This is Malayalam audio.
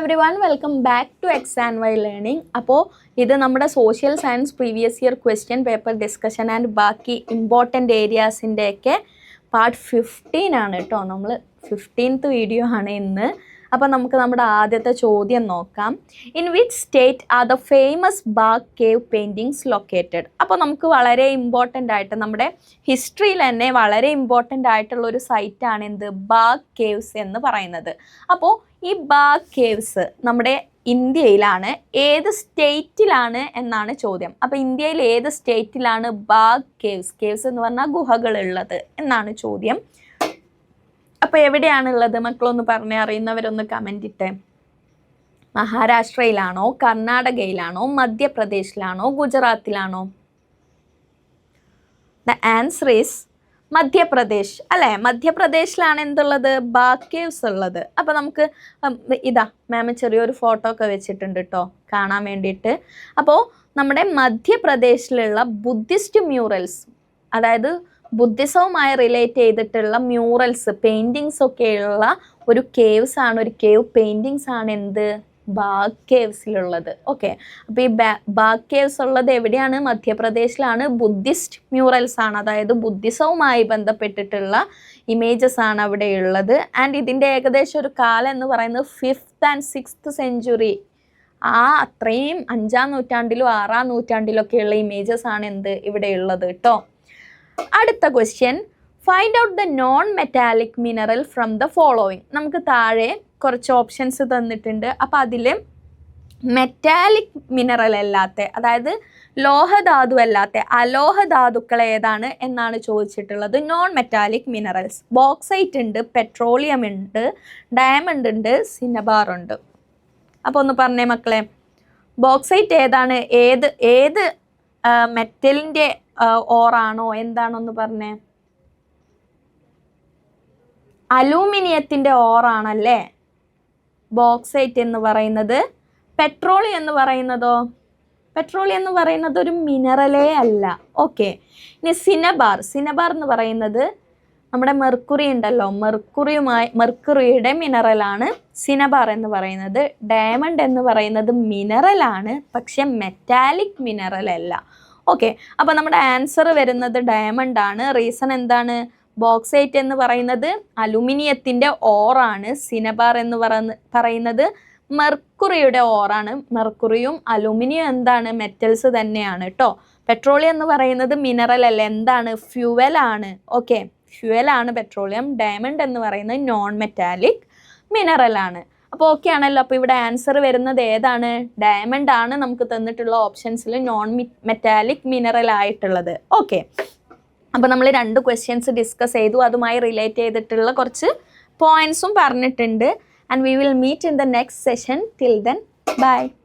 everyone, welcome back to X and Y Learning. അപ്പോൾ ഇത് നമ്മുടെ social science previous year question paper discussion and ബാക്കി ഇമ്പോർട്ടൻ്റ് ഏരിയാസിൻ്റെയൊക്കെ പാർട്ട് 15 ആണ് കേട്ടോ. നമ്മൾ 15th വീഡിയോ ആണ് ഇന്ന്. അപ്പോൾ നമുക്ക് നമ്മുടെ ആദ്യത്തെ ചോദ്യം നോക്കാം. In which state are the famous Bagh cave paintings located? അപ്പോൾ നമുക്ക് വളരെ ഇമ്പോർട്ടൻ്റ് ആയിട്ട് നമ്മുടെ ഹിസ്റ്ററിയിൽ തന്നെ വളരെ ഇമ്പോർട്ടൻ്റ് ആയിട്ടുള്ള ഒരു സൈറ്റാണ് എന്ത്, ബാഗ് കേവ്സ് എന്ന് പറയുന്നത്. അപ്പോൾ ഈ ബാഗ് കേവ്സ് നമ്മുടെ ഇന്ത്യയിലാണ്, ഏത് സ്റ്റേറ്റിലാണ് എന്നാണ് ചോദ്യം. അപ്പോൾ ഇന്ത്യയിൽ ഏത് സ്റ്റേറ്റിലാണ് ബാഗ് കേവ്സ് എന്ന് പറഞ്ഞാൽ ഗുഹകളുള്ളത് എന്നാണ് ചോദ്യം. അപ്പോൾ എവിടെയാണുള്ളത് മക്കളൊന്ന് പറഞ്ഞേ, അറിയുന്നവരൊന്ന് കമൻ്റ് ഇട്ടേ. മഹാരാഷ്ട്രയിലാണോ, കർണാടകയിലാണോ, മധ്യപ്രദേശിലാണോ, ഗുജറാത്തിലാണോ? ദ ആൻസർ ഈസ് മധ്യപ്രദേശ് അല്ലേ. മധ്യപ്രദേശിലാണ് എന്തുള്ളത്, ബാഗ് കേവ്സ് ഉള്ളത്. അപ്പോൾ നമുക്ക് ഇതാ മാം ചെറിയൊരു ഫോട്ടോ ഒക്കെ വെച്ചിട്ടുണ്ട് കേട്ടോ കാണാൻ വേണ്ടിയിട്ട്. അപ്പോൾ നമ്മുടെ മധ്യപ്രദേശിലുള്ള ബുദ്ധിസ്റ്റ് മ്യൂറൽസ്, അതായത് ബുദ്ധിസവുമായി റിലേറ്റ് ചെയ്തിട്ടുള്ള മ്യൂറൽസ് പെയിൻറ്റിങ്സ് ഒക്കെയുള്ള ഒരു കേവ്സ് ആണ്, ഒരു കേവ് പെയിൻറ്റിങ്സ് ആണ് എന്ത്, ബാഗ് കേവ്സിലുള്ളത്. ഓക്കെ, അപ്പോൾ ഈ ബാഗ് കേവ്സ് ഉള്ളത് എവിടെയാണ്, മധ്യപ്രദേശിലാണ്. ബുദ്ധിസ്റ്റ് മ്യൂറൽസ് ആണ്, അതായത് ബുദ്ധിസവുമായി ബന്ധപ്പെട്ടിട്ടുള്ള ഇമേജസ് ആണ് അവിടെ ഉള്ളത്. ആൻഡ് ഇതിൻ്റെ ഏകദേശം ഒരു കാലം എന്ന് പറയുന്നത് 5th and 6th century, അത്രയും 5ാം നൂറ്റാണ്ടിലും 6ാം നൂറ്റാണ്ടിലൊക്കെയുള്ള ഇമേജസ് ആണ് എന്ത് ഇവിടെ ഉള്ളത് കേട്ടോ. അടുത്ത question, find out the non metallic mineral from the following. നമുക്ക് താഴെ കുറച്ച് ഓപ്ഷൻസ് തന്നിട്ടുണ്ട്. അപ്പോൾ അതിൽ മെറ്റാലിക് മിനറൽ അല്ലാത്ത, അതായത് ലോഹധാതു അല്ലാത്ത അലോഹധാതുക്കൾ ഏതാണ് എന്നാണ് ചോദിച്ചിട്ടുള്ളത്. നോൺ മെറ്റാലിക് മിനറൽസ് ബോക്സൈറ്റ് ഉണ്ട്, പെട്രോളിയം ഉണ്ട്, ഡയമണ്ട് ഉണ്ട്, സിനബാർ ഉണ്ട്. അപ്പോൾ ഒന്ന് പറഞ്ഞേ മക്കളെ, ബോക്സൈറ്റ് ഏതാണ്, ഏത് മെറ്റലിൻ്റെ ഓറാണോ എന്താണോന്ന് പറഞ്ഞേ? അലൂമിനിയത്തിൻ്റെ ഓറാണല്ലേ ബോക്സൈറ്റ് എന്ന് പറയുന്നത്. പെട്രോളിയം എന്ന് പറയുന്നതോ? പെട്രോളിയം എന്ന് പറയുന്നത് ഒരു മിനറലേ അല്ല. ഓക്കെ, ഇനി സിനബാർ എന്ന് പറയുന്നത് നമ്മുടെ മെർക്കുറി ഉണ്ടല്ലോ, മെർക്കുറിയുടെ മിനറലാണ് സിനബാർ എന്ന് പറയുന്നത്. ഡയമണ്ട് എന്ന് പറയുന്നത് മിനറലാണ്, പക്ഷെ മെറ്റാലിക് മിനറൽ അല്ല. ഓക്കെ, അപ്പോൾ നമ്മുടെ ആൻസർ വരുന്നത് ഡയമണ്ട് ആണ്. റീസൺ എന്താണ്? ബോക്സൈറ്റ് എന്ന് പറയുന്നത് അലുമിനിയത്തിൻ്റെ ഓറാണ്, സിനബാർ എന്ന് പറയുന്നത് മെർക്കുറിയുടെ ഓറാണ്. മെർക്കുറിയും അലുമിനിയം എന്താണ്, മെറ്റൽസ് തന്നെയാണ് കേട്ടോ. പെട്രോളിയം എന്ന് പറയുന്നത് മിനറൽ അല്ല, എന്താണ്, ഫ്യൂവലാണ്. ഓക്കെ, ഫ്യൂവലാണ് പെട്രോളിയം. ഡയമണ്ട് എന്ന് പറയുന്നത് നോൺ മെറ്റാലിക് മിനറലാണ്. അപ്പോൾ ഓക്കെ ആണല്ലോ. അപ്പോൾ ഇവിടെ ആൻസർ വരുന്നത് ഏതാണ്, ഡയമണ്ട് ആണ് നമുക്ക് തന്നിട്ടുള്ള ഓപ്ഷൻസിൽ നോൺ മെറ്റാലിക് മിനറൽ ആയിട്ടുള്ളത്. ഓക്കെ, അപ്പോൾ നമ്മൾ 2 ക്വസ്റ്റ്യൻസ് ഡിസ്കസ് ചെയ്തു, അതുമായി റിലേറ്റ് ചെയ്തിട്ടുള്ള കുറച്ച് പോയിന്റ്സും പറഞ്ഞിട്ടുണ്ട്. And we will meet in the next session. Till then by.